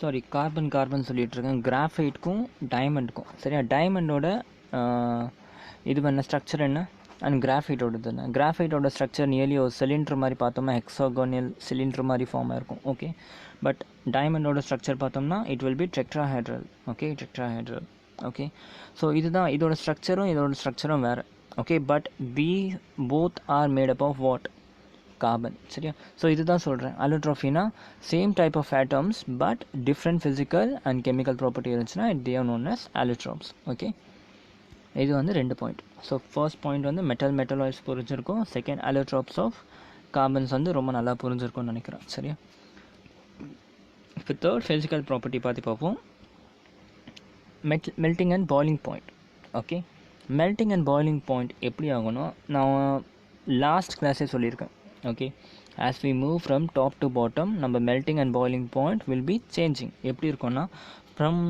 Sorry carbon சொல்லிகிட்ருக்கேன். கிராஃபைட்டுக்கும் டைமண்டுக்கும் சரியா. டைமண்டோட இது பண்ண ஸ்ட்ரக்சர் என்ன அண்ட் கிராஃபைட்டோடது என்ன. கிராஃபைட்டோட ஸ்ட்ரக்சர் நியர்லி ஒரு சிலிண்டர் மாதிரி பார்த்தோம்னா ஹெக்ஸாகோனல் சிலிண்டர் மாதிரி ஃபார்ம் ஆயிருக்கும். ஓகே, பட் டைமண்டோட ஸ்ட்ரக்சர் பார்த்தோம்னா it will be tetrahedral. Okay, tetrahedral. Okay, so இதுதான் இதோட ஸ்ட்ரக்சரும் வேறு. Okay, but we both are made up of what, carbon. சரியா. ஸோ இதுதான் சொல்கிறேன், அலோட்ரோஃபினா same type of atoms but different physical and chemical property இருந்துச்சுன்னா they are known as allotropes. Okay, இது வந்து 2 பாயிண்ட். ஸோ ஃபர்ஸ்ட் பாயிண்ட் வந்து metalloids புரிஞ்சிருக்கும். Second allotropes of carbons வந்து ரொம்ப நல்லா புரிஞ்சிருக்கும்னு நினைக்கிறேன். சரியா. இப்போ தேர்ட் ஃபிசிக்கல் ப்ராப்பர்ட்டி பார்ப்போம். Melting and boiling point. Okay, melting and boiling point எப்படி ஆகணும், நான் லாஸ்ட் கிளாஸே சொல்லியிருக்கேன். Okay, as we move from top to bottom நம்ம melting and boiling point will be changing. எப்படி இருக்கும்னா from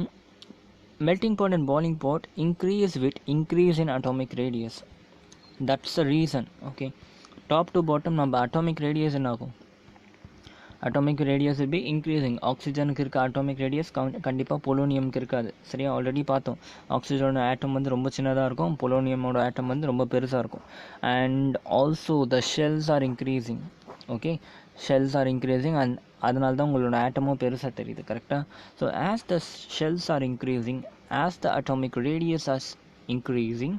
melting point and boiling point increase with increase in atomic radius. That's the reason. Okay, top to bottom நம்ம atomic radius என்ன ஆகும், atomic radius will be increasing. ஆக்சிஜனுக்கு இருக்க atomic radius கண்டிப்பாக பொலோனியமுக்கு இருக்காது. சரியா, already பார்த்தோம். ஆக்சிஜனோட ஆட்டம் வந்து ரொம்ப சின்னதாக இருக்கும், பொலோனியமோட ஆட்டம் வந்து ரொம்ப பெருசாக இருக்கும். And also the shells R increasing. Okay, shells R increasing and அதனால தான் உங்களோட ஆட்டமும் பெருசாக தெரியுது. கரெக்டாக. So as the shells R increasing, as the atomic radius R increasing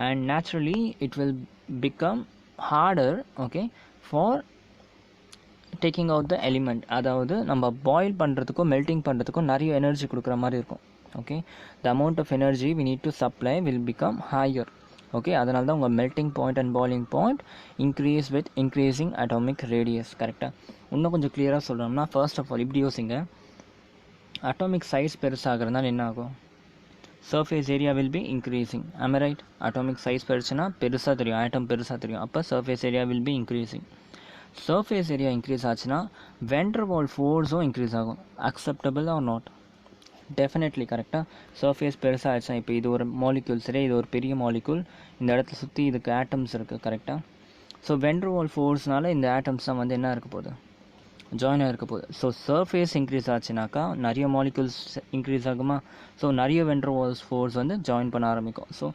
and naturally it will become harder. Okay, for taking out the element. அதாவது நம்ம boil பண்ணுறதுக்கும் மெல்ட்டிங் பண்ணுறதுக்கும் நிறைய எனர்ஜி கொடுக்குற மாதிரி இருக்கும். Okay, the amount of energy we need to supply will become higher. Okay, அதனால தான் உங்கள் melting point and boiling point increase with increasing atomic radius. கரெக்டாக. இன்னும் கொஞ்சம் கிளியராக சொல்கிறோம்னா, ஃபர்ஸ்ட் ஆஃப் ஆல் இப்படி யோசிங்க, அட்டாமிக் சைஸ் பெருசாகிறதுனால என்ன ஆகும், surface area will be increasing. am I right? Atomic size பெருசுனா பெருசாக தெரியும், ஆட்டம் பெருசாக தெரியும், அப்போ surface area will be increasing. Surface area increase ஆச்சுன்னா வென்டர் வால் ஃபோர்ஸும் இன்க்ரீஸ் ஆகும். Acceptable or not? டெஃபினெட்லி. கரெக்டாக. சர்ஃபேஸ் பெருசாக ஆயிடுச்சுன்னா, இப்போ இது ஒரு மாலிக்யூல், சரி, இது ஒரு பெரிய மாலிக்யூல், இந்த இடத்துல சுற்றி இதுக்கு ஆட்டம்ஸ் இருக்குது. கரெக்டாக. ஸோ வென்டர் வால் ஃபோர்ஸ்னால இந்த ஆட்டம்ஸ் தான் வந்து என்ன இருக்க போகுது, ஜாயின் ஆகிருக்க போகுது. ஸோ சர்ஃபேஸ் இன்க்ரீஸ் ஆச்சுனாக்கா நிறைய மாலிக்யூல்ஸ் இன்க்ரீஸ் ஆகுமா, ஸோ நிறைய வென்டர் வால்ஸ் ஃபோர்ஸ் வந்து ஜாயின் பண்ண ஆரம்பிக்கும். So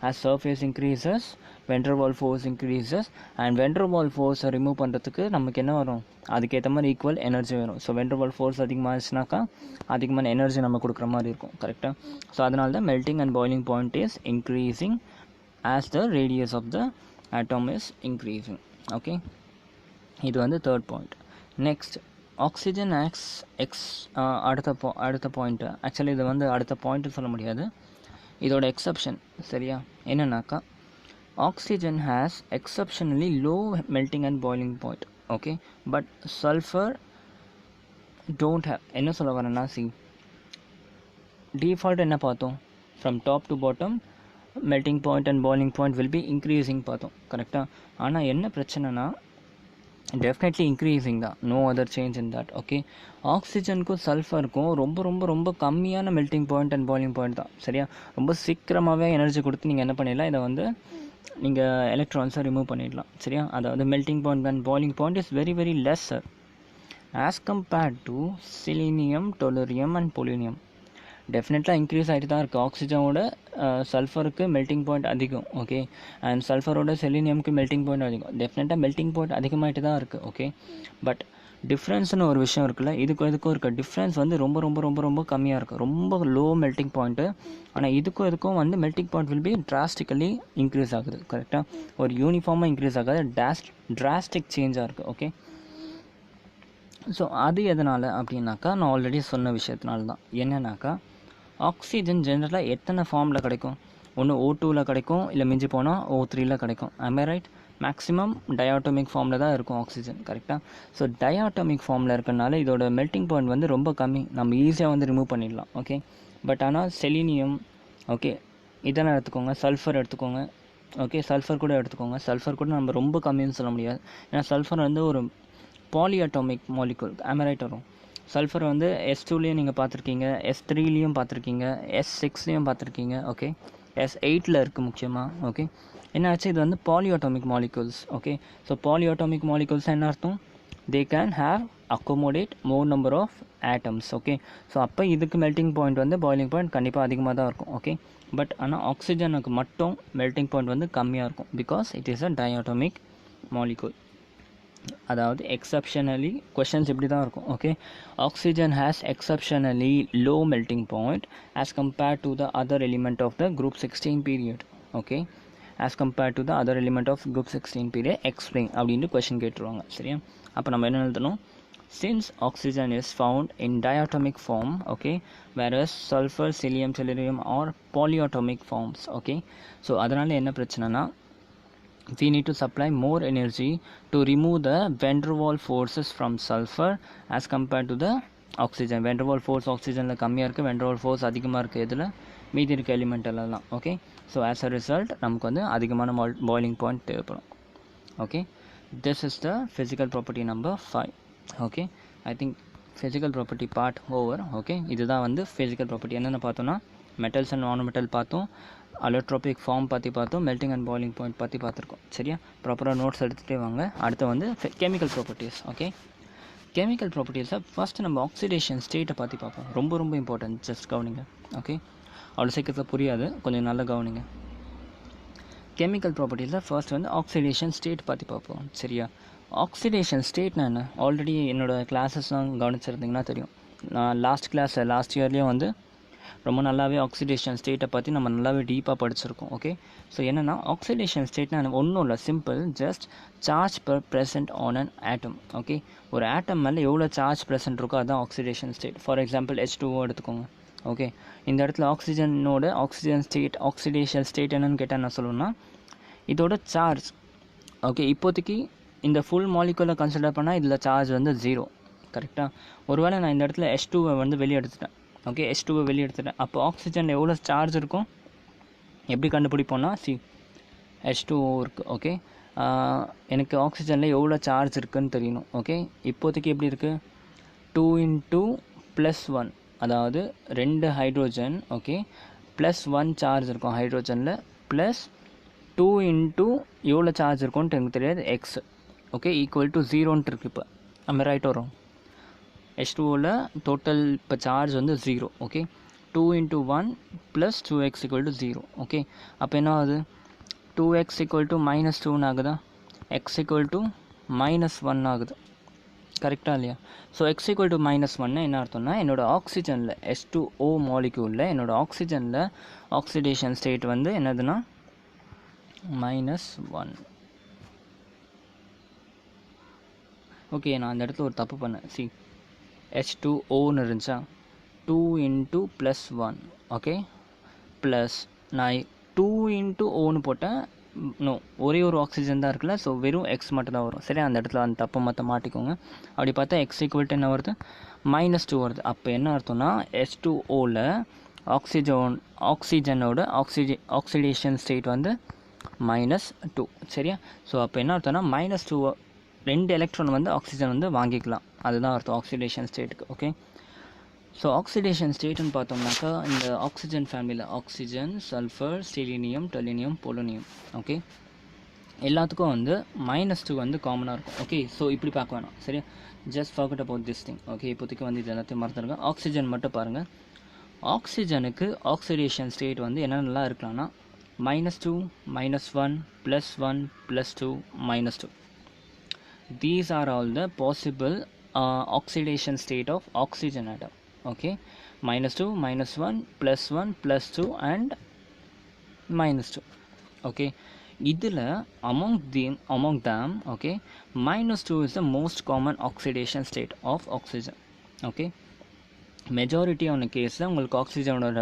as surface increases van der Waals force increases and van der Waals ஃபோர்ஸை ரிமூவ் பண்ணுறதுக்கு நமக்கு என்ன வரும், அதுக்கேற்ற மாதிரி ஈக்குவல் எனர்ஜி வரும். ஸோ வென்டர் வால் ஃபோர்ஸ் அதிகமாகிடுச்சுனாக்கா அதிகமான எனர்ஜி நம்ம கொடுக்குற மாதிரி இருக்கும். கரெக்டாக. ஸோ அதனால தான் melting and boiling point is increasing as the radius of the atom is increasing. Okay, இது வந்து தேர்ட் பாயிண்ட். நெக்ஸ்ட் ஆக்சிஜன் அடுத்த பாயிண்ட்டு. ஆக்சுவலி இது வந்து அடுத்த பாயிண்ட்டு சொல்ல முடியாது, இதோட எக்ஸப்ஷன். சரியா, என்னன்னாக்கா oxygen has exceptionally low melting and boiling point. Okay, but sulphur don't have. என்ன சொல்ல வரேன்னா, டிஃபால்ட் என்ன பார்த்தோம், from top to bottom melting point and boiling point will be increasing பார்த்தோம். கரெக்டாக. ஆனால் என்ன பிரச்சனைனா டெஃபினெட்லி இன்க்ரீஸிங் தான், no other change in that. Okay, ஆக்சிஜனுக்கும் சல்ஃபருக்கும் ரொம்ப ரொம்ப ரொம்ப கம்மியான melting point and boiling point தான். சரியா, ரொம்ப சீக்கிரமாகவே எனர்ஜி கொடுத்து நீங்கள் என்ன பண்ணிடலாம், இதை வந்து நீங்கள் எலக்ட்ரான்ஸை ரிமூவ் பண்ணிடலாம். சரியா, அதாவது melting point and boiling point is very very lesser as compared to selenium, tellurium and polonium. டெஃபினெட்லாக இன்க்ரீஸ் ஆகிட்டு தான் இருக்குது. ஆக்சிஜனோட சல்ஃபருக்கு மெல்ட்டிங் பாயிண்ட் அதிகம். ஓகே, அண்ட் சல்ஃபரோட செலீனியமுக்கு மெல்ட்டிங் பாயிண்ட் அதிகம். டெஃபினட்டாக மெல்ட்டிங் பாயிண்ட் அதிகமாகிட்டு தான் இருக்குது. ஓகே, பட் டிஃப்ரென்ஸ்னு ஒரு விஷயம் இருக்குல்ல, இதுக்கும் இருக்க டிஃப்ரென்ஸ் வந்து ரொம்ப ரொம்ப ரொம்ப ரொம்ப கம்மியாக இருக்குது. ரொம்ப லோ மெல்ட்டிங் பாயிண்ட்டு. ஆனால் இதுக்கும் வந்து melting point will B drastically increase ஆகுது. கரெக்டாக. ஒரு யூனிஃபார்மாக இன்க்ரீஸ் ஆகாது, டிராஸ்டிக் சேஞ்சாக இருக்குது. ஓகே, ஸோ அது எதனால் அப்படின்னாக்கா, நான் ஆல்ரெடி சொன்ன விஷயத்தினால தான். என்னன்னாக்கா ஆக்சிஜன் ஜென்ரலாக எத்தனை ஃபார்மில் கிடைக்கும், ஒன்று O2வில் கிடைக்கும், இல்லை மிஞ்சி போனால் O3யில் கிடைக்கும். am I right? மேக்ஸிமம் டயாட்டமிக் ஃபார்மில் தான் இருக்கும் ஆக்சிஜன். கரெக்டாக. ஸோ டயாட்டமிக் ஃபார்மில் இருக்கனால இதோட மெல்ட்டிங் பாயிண்ட் வந்து ரொம்ப கம்மி, நம்ம ஈஸியாக வந்து ரிமூவ் பண்ணிடலாம். ஓகே, பட் ஆனால் செலீனியம், ஓகே, இதெல்லாம் எடுத்துக்கோங்க, சல்ஃபர் எடுத்துக்கோங்க. ஓகே, சல்ஃபர் கூட எடுத்துக்கோங்க. சல்ஃபர் கூட நம்ம ரொம்ப கம்மின்னு சொல்ல முடியாது, ஏன்னா சல்ஃபர் வந்து ஒரு பாலிஅட்டாமிக் மாலிகுல். am I right வரும். சல்ஃபர் வந்து S2லேயும் நீங்கள் பார்த்துருக்கீங்க, S3லேயும் பார்த்துருக்கீங்க, S6லேயும் பார்த்துருக்கீங்க. ஓகே, S8ல் இருக்குது முக்கியமாக. ஓகே, என்னாச்சு, இது வந்து பாலிஅட்டாமிக் மாலிகுல்ஸ். ஓகே, ஸோ பாலிஅட்டாமிக் மாலிகுல்ஸ் என்ன அர்த்தம், they can have accommodate more number of atoms. Okay, so அப்போ இதுக்கு மெல்ட்டிங் பாயிண்ட் வந்து பாய்லிங் பாயிண்ட் கண்டிப்பாக அதிகமாக தான் இருக்கும். ஓகே, பட் ஆனால் ஆக்சிஜனுக்கு மட்டும் மெல்ட்டிங் பாயிண்ட் வந்து கம்மியாக இருக்கும், because it is a diatomic molecule. அதாவது எக்ஸப்ஷனலி கொஷின்ஸ் இப்படி தான் இருக்கும். Okay, oxygen has exceptionally low melting point as compared to the other element of the group 16 period. Okay, as compared to the other element of group 16 period explain அப்படின்ட்டு question கேட்டுருவாங்க. சரியா, அப்போ நம்ம என்ன எழுதணும்? Since oxygen is found in diatomic form, okay, whereas sulfur, selenium, tellurium are polyatomic forms. Okay, so அதனால என்ன பிரச்சனைனா, we need to supply more energy to remove the van der Waals forces from sulfur as compared to the oxygen. van der Waals force oxygenல கம்மியாக இருக்குது, van der Waals force அதிகமாக இருக்குது இதில் மீதி இருக்க எலிமெண்ட் எல்லாம். Okay, so as a result நமக்கு வந்து அதிகமான பாய்லிங் பாயிண்ட் தேவைப்படும். Okay, this is the physical property number 5. Okay, I think physical property part over. Okay, இதுதான் வந்து ஃபிசிக்கல் ப்ராப்பர்ட்டி. என்னென்ன பார்த்தோன்னா, மெட்டல்ஸ் அண்ட் நான் மெட்டல் பார்த்தோம், அலோட்ரோபிக் ஃபார்ம் பற்றி பார்த்தோம், மெல்ட்டிங் அண்ட் பாய்லிங் பாயிண்ட் பற்றி பார்த்துருக்கோம். சரியா, ப்ராப்பராக நோட்ஸ் எடுத்துகிட்டே வாங்க. அடுத்து வந்து கெமிக்கல் ப்ராப்பர்ட்டிஸ். ஓகே, கெமிக்கல் ப்ராப்பர்ட்டிஸை ஃபஸ்ட்டு நம்ம ஆக்சிடேஷன் ஸ்டேட்டை பற்றி பார்ப்போம். ரொம்ப ரொம்ப இம்பார்ட்டன்ட், ஜஸ்ட் கவனிங்க. ஓகே, அவ்வளோ சீக்கிரத்தில் புரியாது, கொஞ்சம் நல்லா கவனிங்க. கெமிக்கல் ப்ராப்பர்ட்டிஸில் ஃபர்ஸ்ட் வந்து ஆக்சிடேஷன் ஸ்டேட் பற்றி பார்ப்போம். சரியா, ஆக்சிடேஷன் ஸ்டேட்னா என்ன? ஆல்ரெடி என்னோடய கிளாஸஸ்லாம் கவனிச்சிருந்திங்கன்னா தெரியும். நான் லாஸ்ட் இயர்லேயும் வந்து ரொம்ப நல்லாவே ஆக்சிடேஷன் ஸ்டேட்டை பற்றி நம்ம நல்லாவே டீப்பாக படிச்சிருக்கோம். ஓகே, ஸோ என்னென்னா ஆக்சிடேஷன் ஸ்டேட்னா ஒன்றும் இல்லை, simple, just charge per present on an atom. Okay, ஒரு ஆட்டம் மேலே எவ்வளோ சார்ஜ் ப்ரெசென்ட் இருக்கோ அதுதான் oxidation state. For example H2O எடுத்துக்கோங்க. ஓகே, இந்த இடத்துல ஆக்சிஜன் ஸ்டேட், ஆக்சிடேஷன் ஸ்டேட் என்னன்னு கேட்டால் என்ன சொல்லணும்னா, இதோட சார்ஜ். ஓகே, இப்போதைக்கு இந்த ஃபுல் மாலிகுலை கன்சிடர் பண்ணால் இதில் சார்ஜ் வந்து 0. கரெக்டாக? ஒருவேளை நான் இந்த இடத்துல H2வை வந்து வெளியே எடுத்துட்டேன். ஓகே, H2வை வெளியே எடுத்துட்டேன், அப்போ ஆக்சிஜன் எவ்வளோ சார்ஜ் இருக்கும் எப்படி கண்டுபிடிப்போம்னா, H2O இருக்குது. ஓகே, எனக்கு ஆக்சிஜனில் எவ்வளோ சார்ஜ் இருக்குதுன்னு தெரியணும். ஓகே, இப்போதைக்கு எப்படி இருக்குது? 2 × +1, அதாவது 2 ஹைட்ரோஜன். ஓகே, +1 சார்ஜ் இருக்கும் ஹைட்ரோஜனில், ப்ளஸ் 2 × எவ்வளோ சார்ஜ் இருக்கும்ன்ட்டு எனக்கு தெரியாது, எக்ஸ். ஓகே, ஈக்குவல் டு 0ன்ட்டு இருக்குது. இப்போ நம்ம ரைட் வரும், H2Oவில் டோட்டல் இப்போ சார்ஜ் வந்து 0. Okay, 2 × 1 + 2x = 0. ஓகே, அப்போ என்ன ஆகுது? 2x = -2 ஆகுதா? x = -1 ஆகுது. கரெக்டாக இல்லையா? ஸோ x = -1 என்ன அர்த்தம்னா, என்னோடய ஆக்சிஜனில் H2O மாலிக்யூலில் என்னோடய ஆக்சிஜனில் ஆக்சிடேஷன் ஸ்டேட் வந்து என்னதுன்னா -1. ஓகே, நான் அந்த இடத்துல ஒரு தப்பு பண்ணேன். H2Oன்னு இருந்துச்சா, 2 × +1. ஓகே, ப்ளஸ் நான் 2 × Oன்னு போட்டேன். நோ, ஒரே ஒரு ஆக்சிஜன் தான் இருக்குல்ல, ஸோ வெறும் எக்ஸ் மட்டும் தான் வரும். சரி, அந்த இடத்துல அந்த தப்பை மற்ற மாட்டிக்கோங்க. அப்படி பார்த்தா x = என்ன வருது? -2 வருது. அப்போ என்ன அர்த்தம்னா, H2Oவில் ஆக்சிஜனோட ஆக்சிடேஷன் ஸ்டேட் வந்து -2. சரியா, ஸோ அப்போ என்ன அர்த்தம்னா, -2 2 எலக்ட்ரான் வந்து ஆக்சிஜன் வந்து வாங்கிக்கலாம், அதுதான் அர்த்தம் ஆக்சிடேஷன் ஸ்டேட்டுக்கு. ஓகே, ஸோ ஆக்சிடேஷன் ஸ்டேட்டுன்னு பார்த்தோம்னாக்கா, இந்த ஆக்சிஜன் ஃபேமிலியில் oxygen, sulphur, selenium, tellurium, polonium. Okay, எல்லாத்துக்கும் வந்து -2 வந்து காமனாக இருக்கும். ஓகே, ஸோ இப்படி பார்க்க வேணாம். சரியா, just forget about this thing. Okay, இப்போதைக்கு வந்து இது எல்லாத்தையும் மறந்துடுங்க. ஆக்சிஜன் மட்டும் பாருங்கள். ஆக்சிஜனுக்கு ஆக்சிடேஷன் ஸ்டேட் வந்து என்னென்னலாம் இருக்கலாம்னா, -2, -1, +1, +2, -2. These are all the possible oxidation state of oxygen atom. Okay, -2, -1, +1, +2 and -2. Okay, இதில் among them okay, -2 is the most common oxidation state of oxygen. Okay, majority ஆன கேஸில் உங்களுக்கு ஆக்சிஜனோட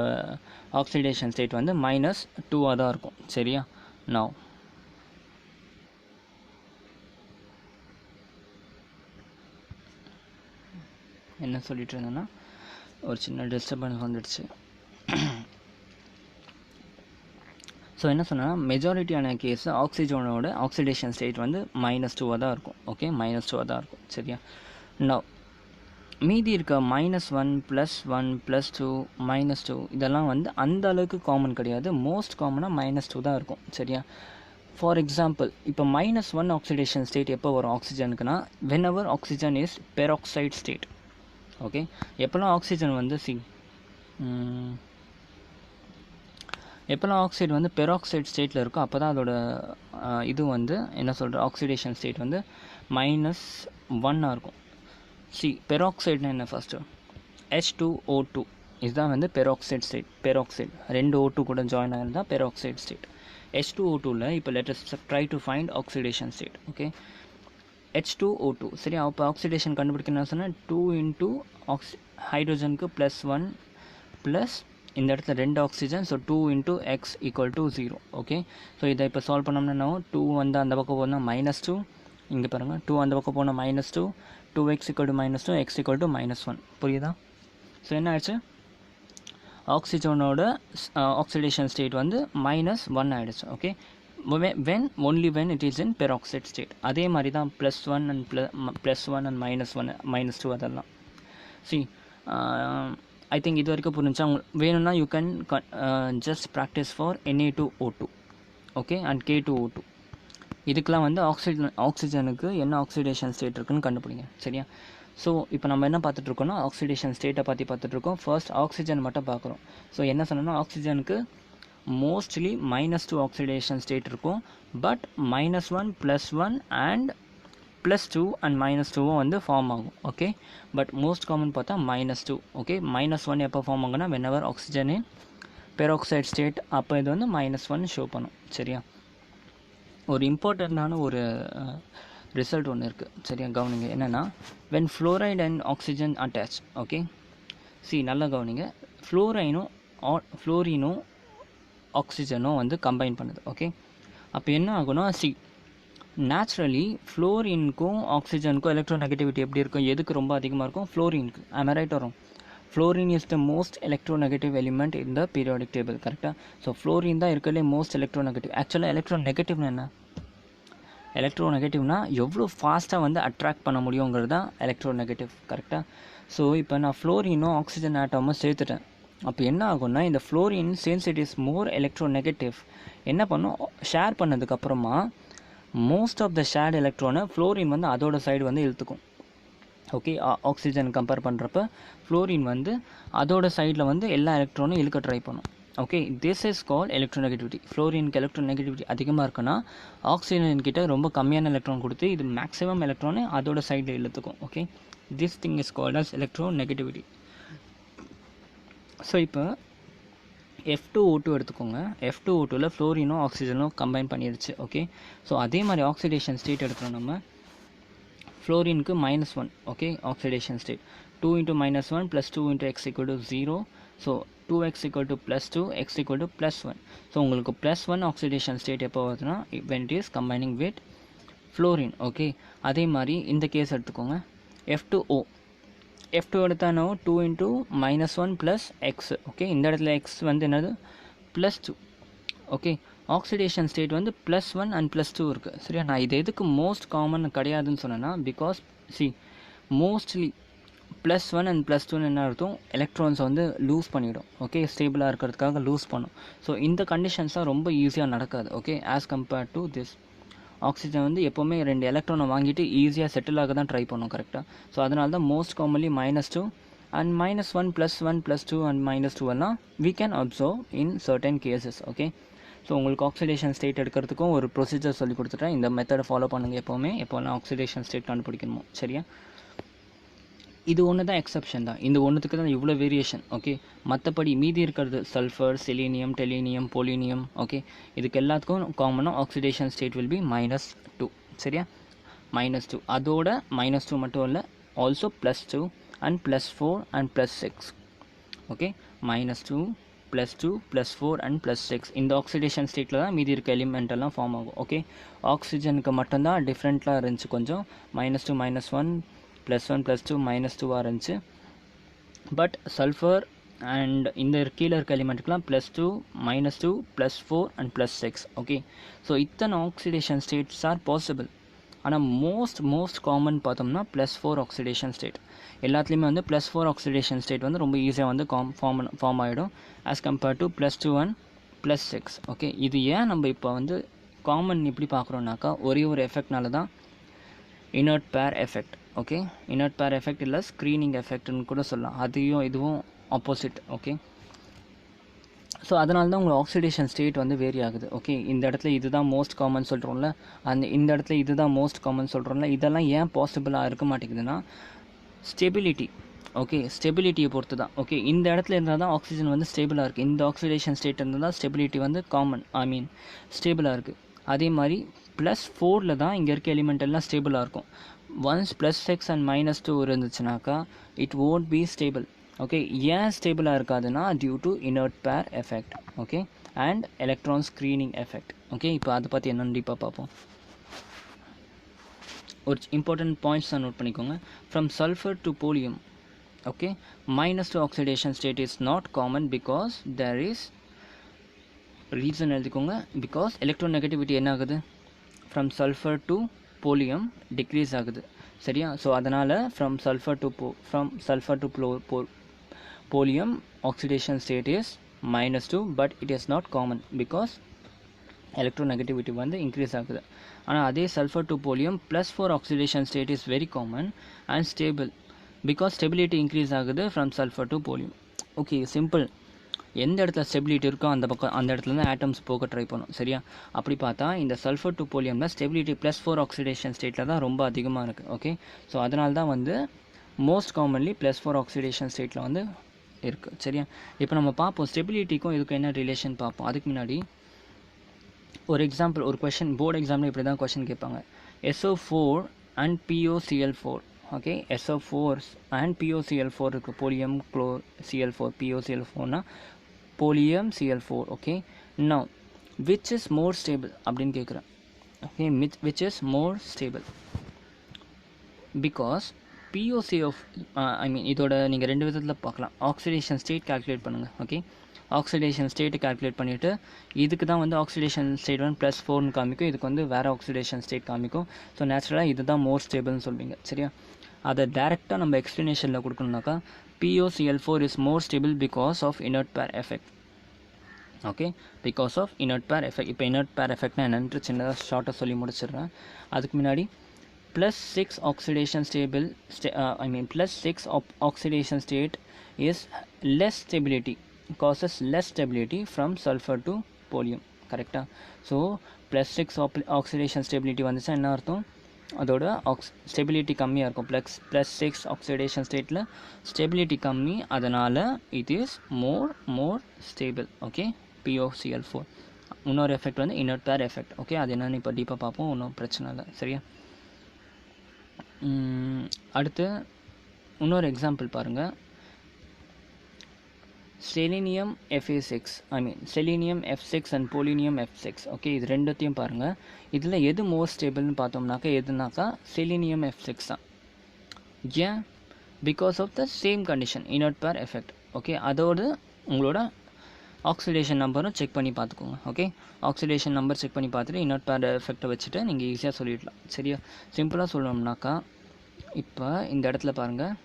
ஆக்சிடேஷன் ஸ்டேட் வந்து -2 தான் இருக்கும். சரியா, now என்ன சொல்லிட்டு இருந்தேன்னா, ஒரு சின்ன டிஸ்டர்பன்ஸ் வந்துடுச்சு. ஸோ என்ன சொன்னால், மெஜாரிட்டியான கேஸு ஆக்சிஜனோட ஆக்சிடேஷன் ஸ்டேட் வந்து -2 தான் இருக்கும். ஓகே, -2 தான் இருக்கும். சரியா, now மீதி இருக்க -1, +1, +2, -2 இதெல்லாம் வந்து அந்த அளவுக்கு காமன் கிடையாது. மோஸ்ட் காமனாக -2 தான் இருக்கும். சரியா, ஃபார் எக்ஸாம்பிள் இப்போ -1 ஆக்சிடேஷன் ஸ்டேட் எப்போ வரும் ஆக்சிஜனுக்குன்னா whenever oxygen is peroxide state. Okay, எப்போல்லாம் ஆக்சிஜன் வந்து எப்போல்லாம் ஆக்சைடு வந்து பெராக்சைட் ஸ்டேட்டில் இருக்கோ அப்போ தான் அதோட இது வந்து என்ன சொல்கிற ஆக்சிடேஷன் ஸ்டேட் வந்து -1 இருக்கும். பெராக்சைடுனா என்ன ஃபஸ்ட்டு H2O2 இதுதான் வந்து பெராக்சைட் ஸ்டேட். பெராக்சைடு 2 O2 கூட ஜாயின் ஆகிருந்தால் பெராக்சைட் ஸ்டேட். H2O2ல இப்போ let us try to find oxidation state. Okay, H2O2 சரி, அப்போ ஆக்சிடேஷன் கண்டுபிடிக்கணும்னு சொன்னால் 2 இன்ட்டு ஹைட்ரோஜனுக்கு +1 ப்ளஸ் இந்த இடத்துல 2 oxygen, so 2 into X equal to 0. Okay, so இதை இப்போ சால்வ் பண்ணோம்னா 2 வந்து அந்த பக்கம் போனால் -2, இங்கே பாருங்கள் 2 அந்த பக்கம் போனால் -2, 2x equal to -2, x equal to -1. புரியுதா? ஸோ என்ன ஆயிடுச்சு, ஆக்சிஜனோட ஆக்சிடேஷன் ஸ்டேட் வந்து -1 ஆகிடுச்சு. Okay, only when it is in peroxide state. அதே மாதிரி தான் +1 and +1 and -2 அதெல்லாம். ஐ திங்க் இது வரைக்கும் புரிஞ்சா. வேணும்னா you can just practice for Na2O2 okay and K2O2. இதுக்கெலாம் வந்து ஆக்சிஜனுக்கு என்ன ஆக்சிடேஷன் ஸ்டேட் இருக்குன்னு கண்டுபிடிங்க. சரியா? ஸோ இப்போ நம்ம என்ன பார்த்துட்ருக்கோம்னா ஆக்சிடேஷன் ஸ்டேட்டை பற்றி பார்த்துட்ருக்கோம். ஃபர்ஸ்ட் ஆக்சிஜன் மட்டும் பார்க்குறோம். ஸோ என்ன சொன்னோன்னா ஆக்சிஜனுக்கு மோஸ்ட்லி -2 ஆக்சிடேஷன் ஸ்டேட் இருக்கும். பட் -1 +1 அண்ட் +2 அண்ட் -2 வந்து ஃபார்ம் ஆகும். ஓகே, பட் மோஸ்ட் காமன் பார்த்தா -2. ஓகே, -1 எப்போ ஃபார்ம் ஆகும்னா whenever ஆக்சிஜன் இன் பெராக்சைட் ஸ்டேட், அப்போ இது வந்து -1 ஷோ பண்ணும். சரியா? ஒரு இம்பார்ட்டண்ட்டான ஒரு ரிசல்ட் ஒன்று இருக்குது. சரியா, கவனிங்க. என்னென்னா when fluoride and oxygen attach. Okay, நல்லா கவனிங்க. ஃப்ளோரினும் ஆக்சிஜனும் வந்து கம்பைன் பண்ணுது. ஓகே, அப்போ என்ன ஆகும்னா நேச்சுரலி ஃப்ளோரினுக்கும் ஆக்சிஜனுக்கும் எலக்ட்ரோநெகட்டிவிட்டி எப்படி இருக்கும், எதுக்கு ரொம்ப அதிகமாக இருக்கும்? ஃப்ளோரினுக்கு. am I right or wrong? Fluorine is the most electronegative element in the periodic table. கரெக்டாக? ஸோ ஃப்ளோரின் தான் இருக்கிறதுலே மோஸ்ட் எலக்ட்ரோநெகட்டிவ். ஆக்சுவலாக எலக்ட்ரோநெகட்டிவ்னு என்ன? எலக்ட்ரோநெகட்டிவ்னா எவ்வளோ ஃபாஸ்ட்டாக வந்து அட்ராக்ட் பண்ண முடியுங்கிறது தான் எலக்ட்ரோநெகட்டிவ். கரெக்டாக? ஸோ இப்போ நான் ஃப்ளோரினும் ஆக்சிஜன் ஆட்டமும் சேர்த்துட்டேன். அப்போ என்ன ஆகும்னா இந்த fluorine since it is more electronegative என்ன பண்ணும், ஷேர் பண்ணதுக்கப்புறமா மோஸ்ட் ஆஃப் த ஷேர்ட் எலக்ட்ரானை ஃப்ளோரின் வந்து அதோட சைடு வந்து இழுத்துக்கும். ஓகே, ஆக்சிஜன் கம்பேர் பண்ணுறப்ப ஃப்ளோரின் வந்து அதோட சைடில் வந்து எல்லா எலக்ட்ரானும் இழுக்க ட்ரை பண்ணும். Okay, this is call electronegativity. ஃப்ளோரினுக்கு எலக்ட்ரோநெகட்டிவிட்டி அதிகமாக இருக்குன்னா ஆக்சிஜன் கிட்ட ரொம்ப கம்மியான எலக்ட்ரான் கொடுத்து இது மேக்ஸிமம் எலக்ட்ரானை அதோட சைடில் இழுத்துக்கும். Okay, this thing is called as electronegativity. So இப்போ F2O2 எடுத்துக்கோங்க. F2O2வில் ஃப்ளோரினும் ஆக்சிஜனும் கம்பைன் பண்ணிடுச்சு. ஓகே, ஸோ அதே மாதிரி ஆக்சிடேஷன் ஸ்டேட் எடுக்கிறோம் நம்ம. ஃப்ளோரினுக்கு -1. Okay, oxidation state 2 × -1 + 2 × x = 0. So 2x = +2, x = +1. So உங்களுக்கு +1 ஆக்சிடேஷன் ஸ்டேட் எப்போ வருதுன்னா when it is combining with fluorine. Okay, அதே மாதிரி இந்த கேஸ் எடுத்துக்கோங்க. F2O எடுத்தானோ 2 × -1 + x. ஓகே, இந்த இடத்துல x வந்து என்னது +2. ஓகே, ஆக்சிடேஷன் ஸ்டேட் வந்து +1 அண்ட் +2 இருக்குது. சரியா? நான் இது எதுக்கு மோஸ்ட் காமன் கிடையாதுன்னு சொன்னேன்னா பிகாஸ் மோஸ்ட்லி +1 அண்ட் +2 என்ன அர்த்தம், எலக்ட்ரான்ஸ் வந்து லூஸ் பண்ணிவிடும். ஓகே, ஸ்டேபிளாக இருக்கிறதுக்காக லூஸ் பண்ணும். ஸோ இந்த கண்டிஷன்ஸ் தான் ரொம்ப ஈஸியாக நடக்காது. Okay, as compared to this oxygen வந்து எப்போவுமே 2 எலக்ட்ரானை வாங்கிட்டு ஈஸியாக செட்டில் ஆக தான் ட்ரை பண்ணும். கரெக்டாக? ஸோ அதனால தான் மோஸ்ட் காமன்லி -2 அண்ட் -1 +1 +2 அண்ட் -2 எல்லாம் we can observe in certain cases. Okay, so உங்களுக்கு ஆக்சிடேஷன் ஸ்டேட் எடுக்கிறதுக்கும் ஒரு ப்ரொசீஜர் சொல்லி கொடுத்துட்டேன். இந்த மெத்தடை ஃபாலோ பண்ணுங்கள் எப்போல்லாம் ஆக்சிடேஷன் ஸ்டேட் கண்டுபிடிக்கணுமோ. சரியா? இது ஒன்று தான் எக்ஸப்ஷன் தான். இந்த ஒன்றுத்துக்கு தான் இவ்வளோ வேரியேஷன். ஓகே, மற்றபடி மீதி இருக்கிறது சல்ஃபர், செலீனியம், டெலீனியம், போலினியம். ஓகே, இதுக்கு எல்லாத்துக்கும் காமனாக ஆக்சிடேஷன் ஸ்டேட் வில் பி -2. சரியா? -2 அதோட -2 மட்டும் இல்லை, also +2 and +4 and +6. Okay, -2 +2 +4 and +6 இந்த ஆக்சிடேஷன் ஸ்டேட்டில் தான் மீதி இருக்க எலிமெண்ட் எல்லாம் ஃபார்ம் ஆகும். ஓகே, ஆக்சிஜனுக்கு மட்டும்தான் டிஃப்ரெண்ட்டாக இருந்துச்சு கொஞ்சம். -2 -1 +1 +2 -2 இருந்துச்சு. பட் சல்ஃபர் அண்ட் இந்த கீழே இருக்க எலிமெண்ட்டுக்கெலாம் +2 -2 +4 அண்ட் +6. ஓகே, ஸோ இத்தனை ஆக்சிடேஷன் ஸ்டேட்ஸ் ஆர் பாசிபிள். ஆனால் மோஸ்ட் காமன் பார்த்தோம்னா +4 ஆக்சிடேஷன் ஸ்டேட். எல்லாத்துலேயுமே வந்து +4 ஆக்சிடேஷன் ஸ்டேட் வந்து ரொம்ப ஈஸியாக வந்து ஃபார்ம் ஆகிடும் as compared to +2 and +6. Okay, இது ஏன் நம்ம இப்போ வந்து காமன் எப்படி பார்க்குறோன்னாக்கா ஒரே ஒரு எஃபெக்ட்னால தான் inert pair effect. Okay, inert pair effect இல்லை ஸ்க்ரீனிங் எஃபெக்ட்னு கூட சொல்லலாம். அதையும் இதுவும் ஆப்போசிட். ஓகே, ஸோ அதனால தான் உங்களுக்கு ஆக்சிடேஷன் ஸ்டேட் வந்து வேரி ஆகுது. ஓகே, இந்த இடத்துல இதுதான் மோஸ்ட் காமன் சொல்கிறோம்ல, இந்த இடத்துல இதுதான் மோஸ்ட் காமன் சொல்கிறோம்ல, இதெல்லாம் ஏன் பாசிபிளாக இருக்க மாட்டேங்குதுன்னா ஸ்டெபிலிட்டி. ஓகே, ஸ்டெபிலிட்டியை பொறுத்து தான். ஓகே, இந்த இடத்துல இருந்தால் தான் ஆக்சிஜன் வந்து ஸ்டேபிளாக இருக்குது. இந்த ஆக்சிடேஷன் ஸ்டேட் இருந்தால் தான் ஸ்டெபிலிட்டி வந்து காமன் ஸ்டேபிளாக இருக்குது. அதே மாதிரி +4 தான் இங்கே இருக்க எலிமெண்ட் எல்லாம் ஸ்டேபிளாக இருக்கும். ஒன்ஸ் +6 அண்ட் -2 இருந்துச்சுனாக்கா இட் won't be stable. ஓகே, ஏன் ஸ்டேபிளாக இருக்காதுன்னா due to inert pair effect. Okay, and electron screening effect. Okay, இப்போ அதை பற்றி என்னன்னு டீப்பாக பார்ப்போம். ஒரு இம்பார்ட்டன்ட் பாயிண்ட்ஸ் தான் நோட் பண்ணிக்கோங்க. From sulphur to polonium, okay, -2 oxidation state is not common because there is reason எழுதிக்கோங்க. பிகாஸ் எலக்ட்ரோநெகட்டிவிட்டி என்ன ஆகுது, from sulphur to polonium decrease ஆகுது. சரியா? ஸோ அதனால் from sulphur to polonium oxidation state is -2, but it is not common because electronegativity வந்து increase ஆகுது. ஆனால் அதே sulphur to polonium +4 oxidation state is very common and stable because stability increase ஆகுது from sulphur to polonium. Okay, simple. எந்த இடத்துல stability இருக்கோ அந்த இடத்துலேருந்து ஆட்டம்ஸ் போக ட்ரை பண்ணும். சரியா? அப்படி பார்த்தா இந்த சல்ஃபர் டு போலியமில் ஸ்டெபிலிட்டி +4 ஆக்சிடேஷன் ஸ்டேட்டில் தான் ரொம்ப அதிகமாக இருக்குது. ஓகே, ஸோ அதனால தான் வந்து மோஸ்ட் காமன்லி +4 ஆக்சிடேஷன் ஸ்டேட்டில் வந்து இருக்குது. சரியா? இப்போ நம்ம பார்ப்போம் ஸ்டெபிலிட்டிக்கும் இதுக்கும் என்ன ரிலேஷன் பார்ப்போம். அதுக்கு முன்னாடி ஒரு எக்ஸாம்பிள், ஒரு கொஷின் போர்டு எக்ஸாம்பிள் இப்படி தான் கொஷின் கேட்பாங்க. SO4 and POCl4. Okay, SO4 and POCl4 இருக்குது. போலியம் குளோர் Cl4, POCl4னா போலியம் Cl4. Okay, now which is more stable அப்படின்னு கேட்குறேன். Okay, which is more stable because இதோட நீங்கள் 2 விதத்தில் பார்க்கலாம். ஆக்சிடேஷன் ஸ்டேட் கால்குலேட் பண்ணுங்கள். ஓகே, ஆக்சிடேஷன் ஸ்டேட்டு கால்குலேட் பண்ணிவிட்டு இதுக்கு தான் வந்து ஆக்சிடேஷன் ஸ்டேட் வந்து +4ன்னு காமிக்கும், இதுக்கு வந்து வேறு ஆக்சிடேஷன் ஸ்டேட் காமிக்கும். ஸோ நேச்சுரலாக இது தான் மோர் ஸ்டேபிள்னு சொல்வீங்க. சரியா? அதை டேரெக்டாக நம்ம எக்ஸ்ப்ளனேஷனில் கொடுக்கணுன்னாக்கா POCl4 is more stable because of inert pair effect. Okay, because of inert pair effect. இப்போ இனர்ட் பேர் எஃபெக்ட்னா என்னன்ட்டு சின்னதாக ஷார்ட்டாக சொல்லி முடிச்சிடுறேன். அதுக்கு முன்னாடி +6 oxidation stable +6 oxidation state is less stability, causes less stability from sulfur to polium. கரெக்டாக? ஸோ +6 ஆக்சிடேஷன் ஸ்டெபிலிட்டி வந்துச்சா என்ன அர்த்தம், அதோட ஸ்டெபிலிட்டி கம்மியாக இருக்கும். +6 ஆக்சிடேஷன் ஸ்டேட்டில் ஸ்டெபிலிட்டி கம்மி, அதனால் it is more stable. Okay, POCl4. இன்னொரு எஃபெக்ட் வந்து இனர்ட் பேர் எஃபெக்ட். ஓகே, அது என்னென்னு இப்போ டீப்பாக பார்ப்போம், ஒன்றும் பிரச்சனை இல்லை. சரியா? அடுத்து இன்னொரு எக்ஸாம்பிள் பாருங்கள். Selenium Fa6 selenium F6 and polonium F6. Okay, இது ரெண்டுத்தையும் பாருங்கள். இதில் எது மோர் ஸ்டேபிள்னு பார்த்தோம்னாக்கா எதுனாக்கா செலினியம் F6 தான். ஏன்? Because of the same condition, inert pair effect. Okay, அதோடு உங்களோட ஆக்சிடேஷன் நம்பரும் செக் பண்ணி பார்த்துக்கோங்க. ஓகே, ஆக்சிடேஷன் நம்பர் செக் பண்ணி பார்த்துட்டு இனர்ட் பேர் எஃபெக்டை வச்சுட்டு நீங்கள் ஈஸியாக சொல்லிடலாம். சரியா? சிம்பிளாக சொல்லணும்னாக்கா இப்போ இந்த இடத்துல பாருங்கள்,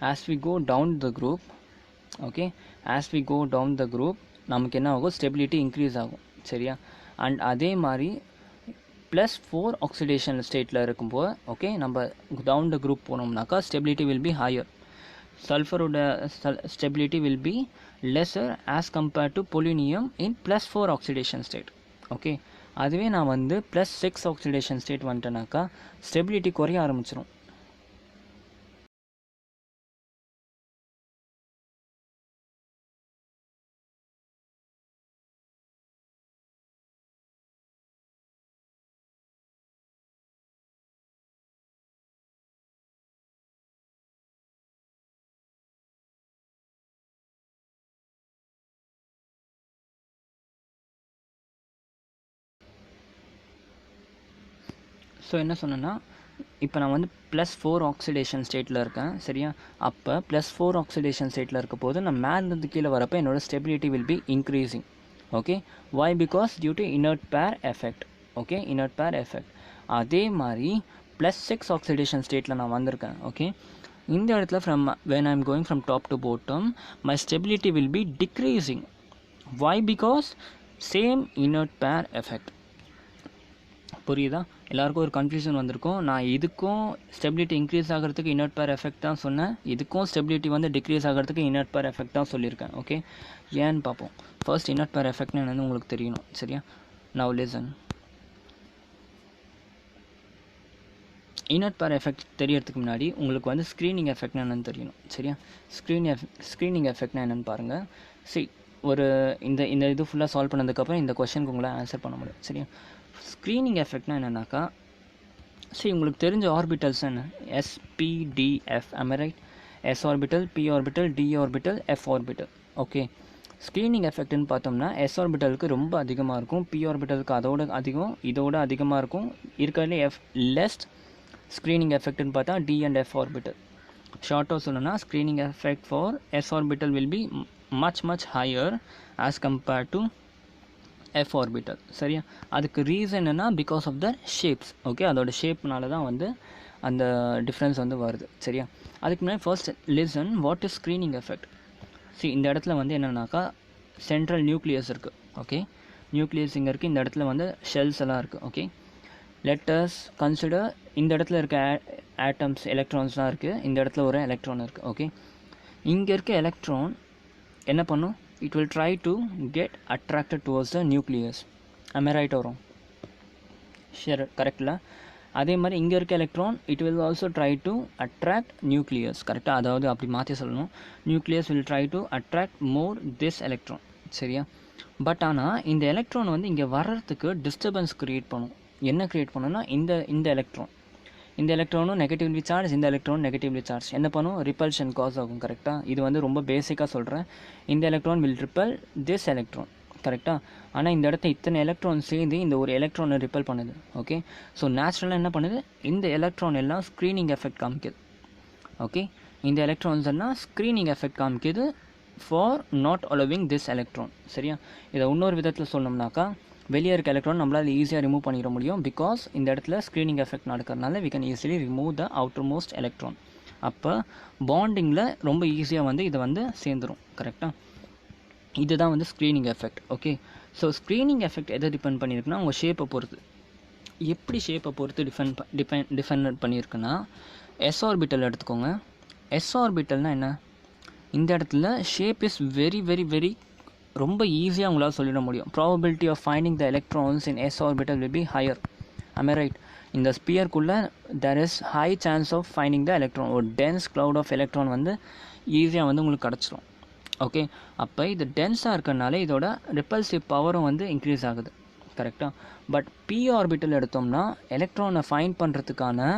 as we go down the group, okay, as we go down the group நமக்கு என்ன ஆகும், ஸ்டெபிலிட்டி இன்க்ரீஸ் ஆகும். சரியா? அண்ட் அதே மாதிரி +4 ஆக்சிடேஷன் ஸ்டேட்டில் இருக்கும்போது ஓகே நம்ம டவுன் த குரூப் போனோம்னாக்கா ஸ்டெபிலிட்டி வில் பி ஹையர். சல்ஃபரோட stability will be lesser as compared to polonium in +4 oxidation state. Okay, அதுவே நான் வந்து +6 ஆக்சிடேஷன் ஸ்டேட் வந்துட்டேனாக்கா ஸ்டெபிலிட்டி குறைய ஆரம்பிச்சிடும். ஸோ என்ன சொன்னேன்னா இப்போ நான் வந்து +4 ஆக்சிடேஷன் ஸ்டேட்டில் இருக்கேன். சரியா? அப்போ +4 ஆக்சிடேஷன் ஸ்டேட்டில் இருக்க போது நான் மேலேருந்து கீழே வரப்போ என்னோடய stability will be increasing. Okay, why? Because due to inert pair effect. Okay, inert pair effect. அதே மாதிரி +6 ஆக்சிடேஷன் ஸ்டேட்டில் நான் வந்திருக்கேன். ஓகே, இந்த இடத்துல when I am going from top to bottom my stability will be decreasing. Why? Because same inert pair effect. புரியுதா? எல்லாருக்கும் ஒரு கன்ஃபியூஷன் வந்திருக்கும். நான் இதுக்கும் ஸ்டெபிலிட்டி இன்க்ரீஸ் ஆகிறதுக்கு இனர்ட் பேர் எஃபெக்ட் தான் சொன்னேன், இதுக்கும் ஸ்டெபிலிட்டி வந்து டிக்ரீஸ் ஆகிறதுக்கு இனர்ட் பேர் எஃபெக்ட் தான் சொல்லியிருக்கேன். ஓகே, ஏன்னு பார்ப்போம். ஃபர்ஸ்ட் இனர்ட் பேர் எஃபெக்ட்னு என்னன்னு உங்களுக்கு தெரியணும். சரியா? Now listen. Inert pair effect தெரியறதுக்கு முன்னாடி உங்களுக்கு வந்து ஸ்க்ரீனிங் எஃபெக்ட்னா என்னென்னு தெரியணும். சரியா? ஸ்க்ரீனிங் எஃபெக்ட்னா என்னென்னு பாருங்கள். ஒரு இந்த இது ஃபுல்லாக சால்வ் பண்ணதுக்கப்புறம் இந்த கொஷனுக்கு உங்களால் ஆன்சர் பண்ண முடியும். சரியா? ஸ்க்ரீனிங் எஃபெக்ட்னா என்னென்னாக்கா, உங்களுக்கு தெரிஞ்ச ஆர்பிட்டல்ஸ் என்ன? SPDF, am I right? S orbital, P orbital, D orbital, F orbital. Okay, screening எஃபெக்ட்னு பார்த்தோம்னா S ஆர்பிட்டலுக்கு ரொம்ப அதிகமாக இருக்கும், P ஆர்பிட்டலுக்கு அதோட அதிகம், இதோட அதிகமாக இருக்கும். இருக்கிறதுலே லெஸ்ட் ஸ்க்ரீனிங் எஃபெக்ட்னு பார்த்தா D and F ஆர்பிட்டல். ஷார்ட்டாக சொல்லணும்னா screening effect for S orbital will be much higher as compared to F orbital. சரியா? அதுக்கு ரீசன் என்ன? Because of the shapes. Okay, அதோட ஷேப்னால தான் வந்து அந்த டிஃப்ரென்ஸ் வந்து வருது. சரியா? அதுக்கு முன்னாடி first listen, what is screening effect. இந்த இடத்துல வந்து என்னென்னாக்கா சென்ட்ரல் நியூக்ளியஸ் இருக்குது. ஓகே, நியூக்ளியஸ் இங்கே இருக்குது, இந்த இடத்துல வந்து ஷெல்ஸ் எல்லாம் இருக்குது. ஓகே, லெட் அஸ் கன்சிடர் இந்த இடத்துல இருக்க ஆட்டம்ஸ், எலக்ட்ரான்ஸ்லாம் இருக்குது, இந்த இடத்துல ஒரு எலக்ட்ரான் இருக்குது. ஓகே, இங்கே இருக்க எலக்ட்ரான் என்ன பண்ணும்? It will try to get attracted towards the nucleus. Am I right or wrong? Sure, correct. அதே மாதிரி இங்கே இருக்க electron it will also try to attract nucleus. கரெக்டாக, அதாவது அப்படி மாற்றி சொல்லணும். Nucleus will try to attract more this electron. சரியா? பட் ஆனால் இந்த எலக்ட்ரான் வந்து இங்கே வர்றதுக்கு டிஸ்டர்பன்ஸ் க்ரியேட் பண்ணும். என்ன க்ரியேட் பண்ணுன்னா, இந்த எலக்ட்ரானும் நெகட்டிவ்லி சார்ஜ், இந்த எலக்ட்ரான் நெகட்டிவ்லி சார்ஜ் என்ன பண்ணும்? ரிப்பல்ஷன் காஸ் ஆகும். கரெக்டாக? இது வந்து ரொம்ப பேசிக்காக சொல்கிறேன். இந்த electron will ripple this electron. கரெக்டாக? ஆனால் இந்த இடத்த இத்தனை எலக்ட்ரான் சேர்ந்து இந்த ஒரு எலக்ட்ரானை ரிப்பல் பண்ணுது. ஓகே, ஸோ நேச்சுரலாக என்ன பண்ணுது? இந்த எலக்ட்ரான் எல்லாம் ஸ்க்ரீனிங் எஃபெக்ட் காமிக்குது. ஓகே, இந்த எலக்ட்ரான்ஸ் எல்லாம் ஸ்க்ரீனிங் எஃபெக்ட் காமிக்குது for not allowing this electron. சரியா? இதை இன்னொரு விதத்தில் சொன்னோம்னாக்கா, வெளியே இருக்க எலக்ட்ரான் நம்மளால் ஈஸியாக ரிமூவ் பண்ணிட முடியும். பிகாஸ் இந்த இடத்துல ஸ்க்ரீனிங் எஃபெக்ட் நடக்கிறதுனால we can easily remove the outermost electron. அப்போ பாண்டிங்கில் ரொம்ப ஈஸியாக வந்து இதை வந்து சேர்ந்துடும். கரெக்டாக? இதுதான் வந்து screening effect. Okay, so screening effect எதை டிபெண்ட் பண்ணியிருக்குன்னா, உங்கள் ஷேப்பை பொறுத்து. எப்படி ஷேப்பை பொறுத்து டிஃபெண்ட் பண்ணியிருக்குன்னா, S ஆர்பிட்டல் எடுத்துக்கோங்க. S ஆர்பிட்டல்னால் என்ன? இந்த இடத்துல shape is very very very ரொம்ப ஈஸியாக உங்களால் சொல்லிட முடியும். Probability of finding the electrons in S orbital will be higher. am I right? இந்த ஸ்பியருக்குள்ளே there is high chance of finding the electron. ஒரு டென்ஸ் க்ளவுட் ஆஃப் எலக்ட்ரான் வந்து ஈஸியாக வந்து உங்களுக்கு கிடச்சிரும். ஓகே, அப்போ இது டென்ஸாக இருக்கிறனால இதோட ரிப்பல்சிவ் பவரும் வந்து இன்க்ரீஸ் ஆகுது. கரெக்டாக? பட் P ஆர்பிட்டல் எடுத்தோம்னா எலக்ட்ரானை ஃபைண்ட் பண்ணுறதுக்கான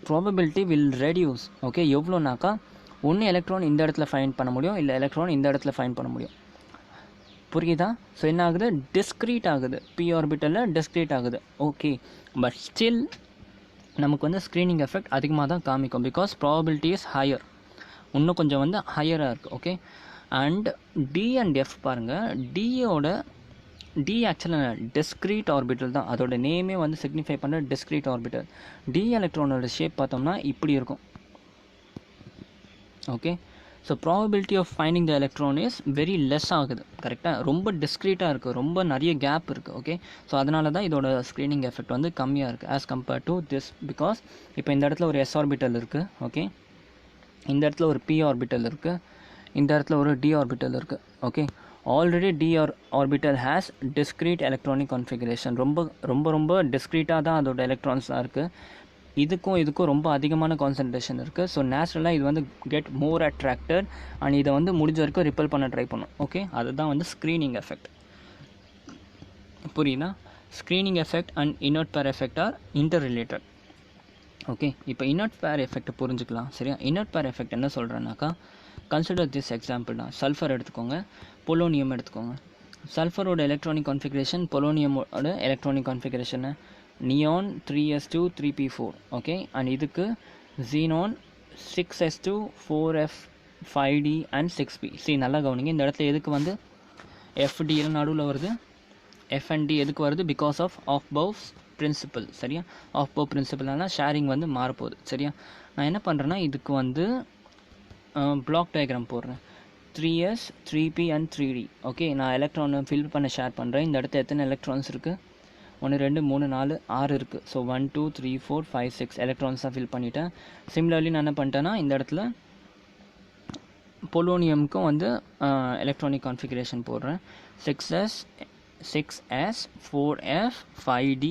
ப்ராபபிலிட்டி வில் ரெடியூஸ். ஓகே, எவ்வளோனாக்கா, ஒன்று எலக்ட்ரான் இந்த இடத்துல ஃபைண்ட் பண்ண முடியும், இல்லை எலக்ட்ரான் இந்த இடத்துல ஃபைண்ட் பண்ண முடியும். புரியுதா? ஸோ என்ன ஆகுது? டிஸ்க்ரீட் ஆகுது. P ஆர்பிட்டலில் டிஸ்க்ரீட் ஆகுது. ஓகே, பட் ஸ்டில் நமக்கு வந்து ஸ்க்ரீனிங் எஃபெக்ட் அதிகமாக தான் காமிக்கும். பிகாஸ் ப்ராபபிலிட்டி இஸ் ஹையர், இன்னும் கொஞ்சம் வந்து ஹையராக இருக்குது. Okay, and D and F பாருங்கள். D ஆக்சுவலாக டிஸ்க்ரீட் ஆர்பிட்டல் தான், அதோட நேமே வந்து சிக்னிஃபை பண்ணுற டிஸ்க்ரீட் ஆர்பிட்டல். D எலக்ட்ரானோட ஷேப் பார்த்தோம்னா இப்படி இருக்கும். Okay, so probability of finding the electron is very less ஆகுது. கரெக்டாக? ரொம்ப டிஸ்க்ரீட்டாக இருக்குது, ரொம்ப நிறைய கேப் இருக்குது. ஓகே, ஸோ அதனால தான் இதோட ஸ்க்ரீனிங் எஃபெக்ட் வந்து கம்மியாக இருக்குது as compared to this. Because இப்போ இந்த இடத்துல ஒரு S ஆர்பிட்டல் இருக்குது. ஓகே, இந்த இடத்துல ஒரு P ஆர்பிட்டல் இருக்குது, இந்த இடத்துல ஒரு D ஆர்பிட்டல் இருக்குது. Okay, already D orbital has discrete electronic configuration. ரொம்ப ரொம்ப ரொம்ப டிஸ்க்ரீட்டாக தான் அதோட எலக்ட்ரான்ஸ்லாம் இருக்குது. இதுக்கும் ரொம்ப அதிகமான கான்சன்ட்ரேஷன் இருக்குது. ஸோ நேச்சுரலாக இது வந்து கெட் மோர் அட்ராக்டட் அண்ட் இதை வந்து முடிஞ்ச வரைக்கும் ரிப்பல் பண்ண ட்ரை பண்ணும். ஓகே, அதுதான் வந்து ஸ்க்ரீனிங் எஃபெக்ட். புரியுதா? Screening effect and inert pair effect are inter related. Okay, இப்போ இனர்ட் பேர் எஃபெக்ட்டை புரிஞ்சுக்கலாம். சரியா? இனர்ட் பேர் எஃபெக்ட் என்ன சொல்கிறேன்னாக்கா, கன்சிடர் திஸ் எக்ஸாம்பிள் தான். சல்ஃபர் எடுத்துக்கோங்க, பொலோனியம் எடுத்துக்கோங்க. சல்ஃபரோட எலக்ட்ரானிக் கான்ஃபிகரேஷன், பொலோனியமோட electronic configuration neon 3s2 3p4. Okay, and இதுக்கு xenon 6s2 4f 5d and 6p. நல்லா கவனிங்க. இந்த இடத்துல எதுக்கு வந்து FD எல்லாம் நடுவில் வருது, F and D எதுக்கு வருது? Because of Pauli's principle. சரியா? ஆஃப் பவ் பிரின்சிபல்னால ஷேரிங் வந்து மாறப்போகுது. சரியா? நான் என்ன பண்ணுறேன்னா, இதுக்கு வந்து பிளாக் டயக்ராம் போடுறேன். 3s 3p and 3d. Okay, நான் எலக்ட்ரானை ஃபில் பண்ண ஷேர் பண்ணுறேன். இந்த இடத்துல எத்தனை எலக்ட்ரான்ஸ் இருக்குது? 1 2 3 4 6 இருக்குது. ஸோ 1 2 3 4 5 6 எலக்ட்ரான்ஸாக ஃபில் பண்ணிட்டேன். சிமிலர்லி நான் என்ன பண்ணிட்டேன்னா இந்த இடத்துல பொலோனியமுக்கும் வந்து எலக்ட்ரானிக் கான்ஃபிகரேஷன் போடுறேன். 6s 4f 5d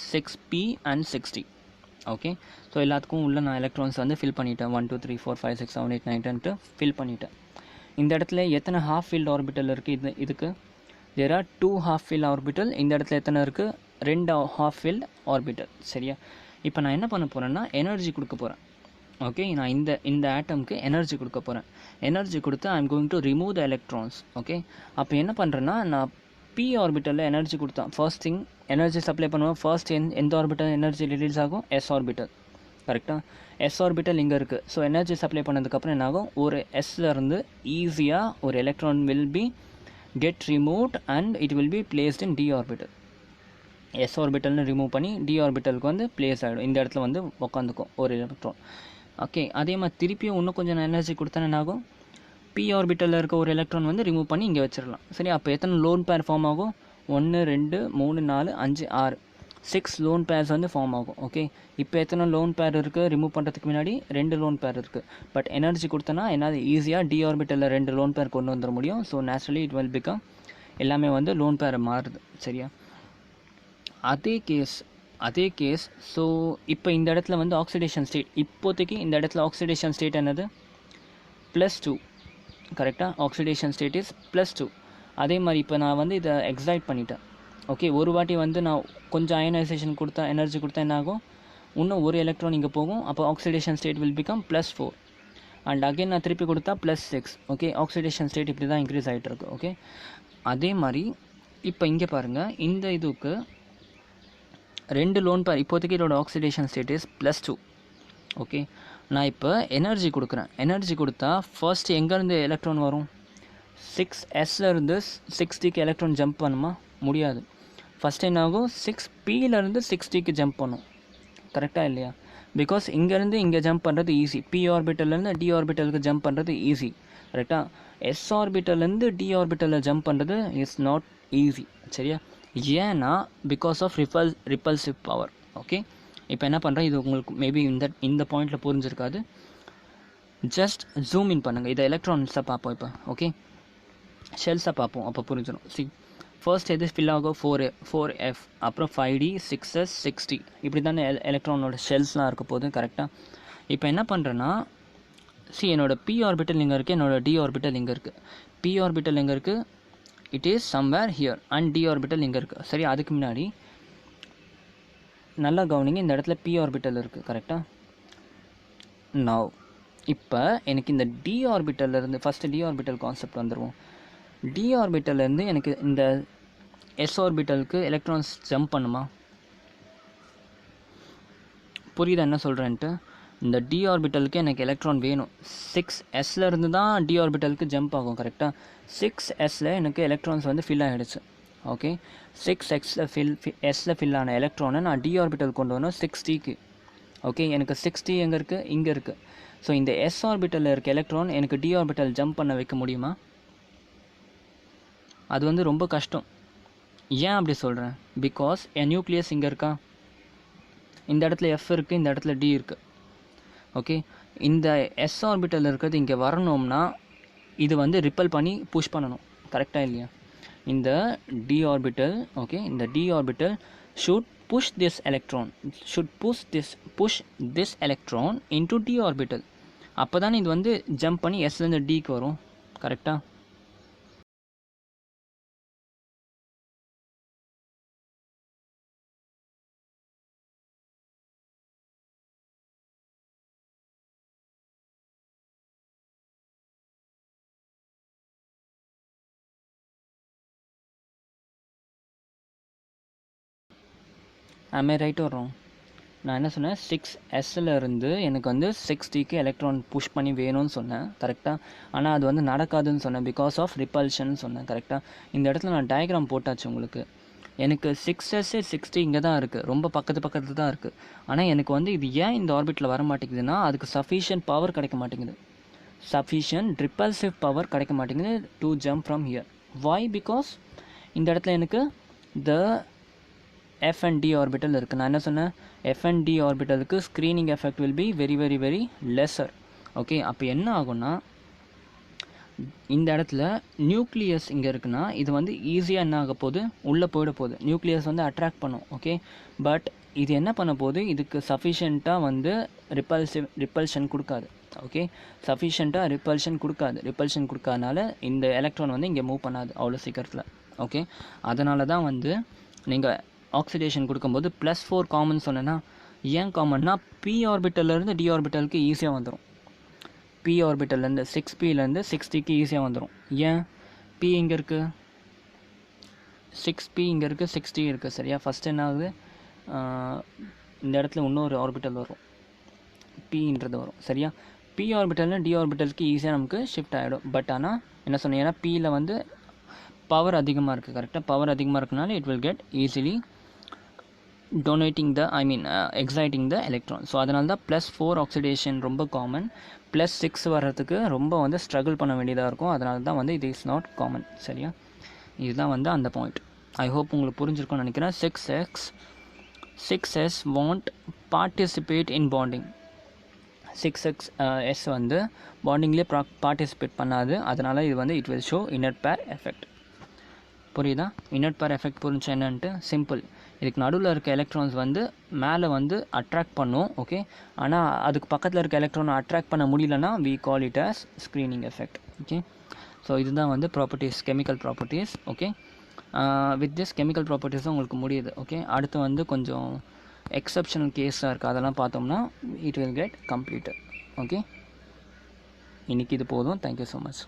6p and 6d. Okay, so எல்லாத்துக்கும் உள்ள நான் எலக்ட்ரான்ஸ் வந்து ஃபில் பண்ணிட்டேன். 1 2 3 4 5 6 7 8 9 10 ஃபில் பண்ணிட்டேன். இந்த இடத்துல எத்தனை ஹாஃப் ஃபீல்ட் ஆர்பிட்டல் இருக்குது? இதுக்கு there are 2 half filled orbital. இந்த இடத்துல எத்தனை இருக்குது? 2 ஹாஃப் ஃபீல்ட் ஆர்பிட்டல். சரியா? இப்போ நான் என்ன பண்ண போகிறேன்னா எனர்ஜி கொடுக்க போகிறேன். ஓகே, நான் இந்த ஆட்டம்க்கு எனர்ஜி கொடுக்க போகிறேன். எனர்ஜி கொடுத்து I am going to remove the electrons. Okay, அப்போ என்ன பண்ணுறேன்னா நான் பி ஆர்பிட்டலில் எனர்ஜி கொடுத்தேன். ஃபர்ஸ்ட் திங் எனர்ஜி சப்ளை பண்ணுவேன். ஃபர்ஸ்ட் எந்த ஆர்பிட்டல் எனர்ஜி ரிலீஸ் ஆகும்? S orbital. கரெக்டாக? எஸ் ஆர்பிட்டல் இங்கே இருக்குது. ஸோ எனர்ஜி சப்ளை பண்ணதுக்கப்புறம் என்ன ஆகும்? ஒரு எஸ்லேருந்து ஈஸியாக ஒரு electron will be get removed and it will be placed in D orbital. S ஆர்பிட்டல்னு ரிமூவ் பண்ணி டி ஆர்பிட்டலுக்கு வந்து பிளேஸ் ஆகிடும். இந்த இடத்துல வந்து உட்காந்துக்கும் ஒரு எலக்ட்ரான். ஓகே, அதே மாதிரி திருப்பியும் இன்னும் கொஞ்சம் எனர்ஜி கொடுத்தா என்ன ஆகும்? பி ஆர்பிட்டலில் இருக்க ஒரு எலக்ட்ரான் வந்து ரிமூவ் பண்ணி இங்கே வச்சிடலாம். சரி, அப்போ எத்தனை லோன் பேர் ஃபார்ம் ஆகும்? 1 2 3 4 5 6 6 லோன் பேர்ஸ் வந்து ஃபார்ம் ஆகும். ஓகே, இப்போ எத்தனை லோன் பேர் இருக்குது? ரிமூவ் பண்ணுறதுக்கு முன்னாடி 2 லோன் பேர் இருக்குது. பட் எனர்ஜி கொடுத்தனா என்னால் ஈஸியாக டி ஆர்பிட்டலில் 2 லோன் பேர் கொண்டு வந்துட முடியும். So naturally it will become எல்லாமே வந்து லோன் பேர் மாறுது. சரியா? அதே கேஸ் ஸோ இப்போ இந்த இடத்துல வந்து ஆக்சிடேஷன் ஸ்டேட், இப்போதைக்கு இந்த இடத்துல ஆக்சிடேஷன் ஸ்டேட் என்னது? +2. கரெக்டாக? Oxidation state is +2. அதே மாதிரி இப்போ நான் வந்து இதை எக்ஸைட் பண்ணிட்டேன். ஓகே, ஒரு வாட்டி வந்து நான் கொஞ்சம் அயனைசேஷன் கொடுத்தா எனர்ஜி கொடுத்தா என்ன ஆகும்? இன்னும் ஒரு எலக்ட்ரான் இங்கே போகும். அப்போ oxidation state will become +4 and again நான் திருப்பி கொடுத்தா +6. ஓகே, ஆக்சிடேஷன் ஸ்டேட் இப்படி தான் இன்க்ரீஸ் ஆகிட்டு இருக்கு. ஓகே, அதே மாதிரி இப்போ இங்கே பாருங்கள், இந்த இதுக்கு 2 லோன் பேர். இப்போதைக்கு இதோட ஆக்சிடேஷன் ஸ்டேட் இஸ் +2. ஓகே, நான் இப்போ எனர்ஜி கொடுக்குறேன். எனர்ஜி கொடுத்தா ஃபர்ஸ்ட் எங்கேருந்து எலக்ட்ரான் வரும்? 6sலேருந்து 6dக்கு எலக்ட்ரான் ஜம்ப் பண்ணுமா? முடியாது. ஃபஸ்ட் என்ன ஆகும்? 6pலேருந்து 6dக்கு ஜம்ப் பண்ணும். கரெக்டாக இல்லையா? பிகாஸ் இங்கேருந்து இங்கே ஜம்ப் பண்ணுறது ஈஸி. பி ஆர்பிட்டல்லேருந்து டி ஆர்பிட்டலுக்கு ஜம்ப் பண்ணுறது ஈஸி. கரெக்டாக? எஸ் ஆர்பிட்டல்லேருந்து டி ஆர்பிட்டலில் ஜம்ப் பண்ணுறது இஸ் நாட் ஈஸி. சரியா? ஏன்னா because of repulsive power. Okay, இப்போ என்ன பண்ணுறேன், இது உங்களுக்கு மேபி இந்த பாயிண்டில் புரிஞ்சிருக்காது. ஜஸ்ட் ஜூம் இன் பண்ணுங்கள். இதை எலக்ட்ரான்ஸை பார்ப்போம் இப்போ. ஓகே, ஷெல்ஸை பார்ப்போம், அப்போ புரிஞ்சிடும். சி, ஃபர்ஸ்ட் எது ஃபில் ஆகும்? 4f, அப்புறம் 5d 6s 6d. இப்படி தானே எலக்ட்ரானோட ஷெல்ஸ்லாம் இருக்க போகுது. கரெக்டாக? இப்போ என்ன பண்ணுறேன்னா சி, என்னோடய பி ஆர்பிட்டல் இங்கே இருக்குது, என்னோடய டி ஆர்பிட்டல் இங்கே இருக்குது. பி ஆர்பிட்டல் எங்கே இருக்குது? It is somewhere here and D orbital இங்கே இருக்குது. சரி, அதுக்கு முன்னாடி நல்லா கவனிங்க, இந்த இடத்துல பி ஆர்பிட்டல் இருக்குது. கரெக்டாக? நவ் இப்போ எனக்கு இந்த டி ஆர்பிட்டல்லேருந்து ஃபஸ்ட்டு டி ஆர்பிட்டல் கான்செப்ட் வந்துடுவோம். டி ஆர்பிட்டல்லேருந்து எனக்கு இந்த எஸ் ஆர்பிட்டலுக்கு எலக்ட்ரான்ஸ் ஜம்ப் பண்ணுமா? புரியுதா என்ன சொல்கிறேன்ட்டு? இந்த டி ஆர்பிட்டலுக்கு எனக்கு எலக்ட்ரான் வேணும். 6sலேருந்து தான் டி ஆர்பிட்டலுக்கு ஜம்ப் ஆகும். கரெக்டாக? 6sல எனக்கு எலக்ட்ரான்ஸ் வந்து ஃபில் ஆகிடுச்சு. ஓகே, 6sல ஃபில் ஆன எலக்ட்ரானை நான் டி ஆர்பிட்டல் கொண்டு வரணும் 6dக்கு. ஓகே, எனக்கு 6d எங்கே இருக்குது? இங்கே இருக்குது. ஸோ இந்த எஸ் ஆர்பிட்டலில் இருக்க எலக்ட்ரான் எனக்கு டி ஆர்பிட்டல் ஜம்ப் பண்ண வைக்க முடியுமா? அது வந்து ரொம்ப கஷ்டம். ஏன் அப்படி சொல்கிறேன்? பிகாஸ் என் நியூக்ளியஸ் இங்கே இருக்கா, இந்த இடத்துல எஃப் இருக்குது, இந்த இடத்துல டி இருக்குது. ஓகே, இந்த எஸ் ஆர்பிட்டல் இருக்கிறது இங்கே வரணும்னா இது வந்து ரிப்பல் பண்ணி புஷ் பண்ணணும். கரெக்டாக இல்லையா? இந்த டி ஆர்பிட்டல், ஓகே, இந்த D orbital should push this electron, push this electron into d orbital. அப்போ தான் இது வந்து ஜம்ப் பண்ணி எஸ்லேருந்து டிக்கு வரும். கரெக்டாக? am I right or wrong? நான் என்ன சொன்னேன்? 6sலேருந்து எனக்கு வந்து 6dக்கு எலக்ட்ரான் புஷ் பண்ணி வேணும்னு சொன்னேன். கரெக்டாக? ஆனால் அது வந்து நடக்காதுன்னு சொன்னேன். பிகாஸ் ஆஃப் ரிப்பல்ஷன் சொன்னேன். கரெக்டாக? இந்த இடத்துல நான் டயக்ராம் போட்டாச்சு உங்களுக்கு. எனக்கு 6s 6d இங்கே தான் இருக்குது, ரொம்ப பக்கத்து தான் இருக்குது. ஆனால் எனக்கு வந்து இது ஏன் இந்த ஆர்பிட்டில் வர மாட்டேங்குதுன்னா அதுக்கு சஃபிஷியன்ட் பவர் கிடைக்க மாட்டேங்குது. சஃபிஷியன்ட் ரிப்பல்சிவ் பவர் கிடைக்க மாட்டேங்குது to jump from here. Why? Because இந்த இடத்துல எனக்கு the F and D orbital இருக்குது. நான் என்ன சொன்னேன்? F and D ஆர்பிட்டலுக்கு screening effect will be very very very lesser. Okay, அப்போ என்ன ஆகும்னா இந்த இடத்துல நியூக்ளியஸ் இங்கே இருக்குன்னா இது வந்து ஈஸியாக என்ன ஆக போகுது, உள்ளே போயிட போகுது. நியூக்ளியஸ் வந்து அட்ராக்ட் பண்ணும். ஓகே, பட் இது என்ன பண்ண போகுது, இதுக்கு சஃபிஷியண்ட்டாக வந்து ரிப்பல்ஷன் கொடுக்காது. ஓகே, சஃபிஷியண்ட்டாக ரிப்பல்ஷன் கொடுக்காதனால இந்த எலக்ட்ரான் வந்து இங்கே மூவ் பண்ணாது அவ்வளோ சீக்கிரத்தில். ஓகே, அதனால தான் வந்து நீங்கள் ஆக்சிடேஷன் கொடுக்கும்போது +4 காமன் சொன்னேன்னா, ஏன் காமன்னா பி ஆர்பிட்டல்லேருந்து டி ஆர்பிட்டலுக்கு ஈஸியாக வந்துடும். பி ஆர்பிட்டல்லேருந்து 6Pலேருந்து 6Dக்கு ஈஸியாக வந்துடும். ஏன்? பி இங்கே இருக்குது, 6P இங்கே இருக்குது, 6D இருக்குது. சரியா? ஃபஸ்ட்டு என்ன ஆகுது, இந்த இடத்துல இன்னொரு ஆர்பிட்டல் வரும், பின்றது வரும். சரியா? பி ஆர்பிட்டல்னு டி ஆர்பிட்டலுக்கு ஈஸியாக நமக்கு ஷிஃப்ட் ஆகிடும். பட் ஆனால் என்ன சொன்னேன், ஏன்னா பியில் வந்து பவர் அதிகமாக இருக்குது. கரெக்டாக பவர் அதிகமாக இருக்கனால it will get easily exciting the electron. So அதனால தான் +4 ஆக்சிடேஷன் ரொம்ப காமன். +6 வர்றதுக்கு ரொம்ப வந்து ஸ்ட்ரகிள் பண்ண வேண்டியதாக இருக்கும். அதனால தான் வந்து இது இஸ் நாட் காமன். சரியா? இதுதான் வந்து அந்த பாயிண்ட். ஐ ஹோப் உங்களுக்கு புரிஞ்சிருக்கும்னு நினைக்கிறேன். 6s want participate in bonding. 6s வந்து பாண்டிங்லேயே பார்ட்டிசிபேட் பண்ணாது. அதனால் இது வந்து இட் வில் ஷோ இன்னர் பேர் எஃபெக்ட். புரியுதா? இன்னர் பேர் எஃபெக்ட் புரிஞ்சு என்னன்ட்டு சிம்பிள். இதுக்கு நடுவில் இருக்க எலக்ட்ரான்ஸ் வந்து மேலே வந்து அட்ராக்ட் பண்ணும். ஓகே, ஆனால் அதுக்கு பக்கத்தில் இருக்க எலக்ட்ரானை அட்ராக்ட் பண்ண முடியலன்னா we call it as screening effect. Okay, so இதுதான் வந்து properties, chemical properties. Okay, with this chemical ப்ராப்பர்ட்டிஸும் உங்களுக்கு முடியுது. ஓகே, அடுத்து வந்து கொஞ்சம் எக்ஸப்ஷனல் கேஸாக இருக்குது, அதெல்லாம் பார்த்தோம்னா it will get completed. Okay, இன்றைக்கி இது போதும். Thank you so much.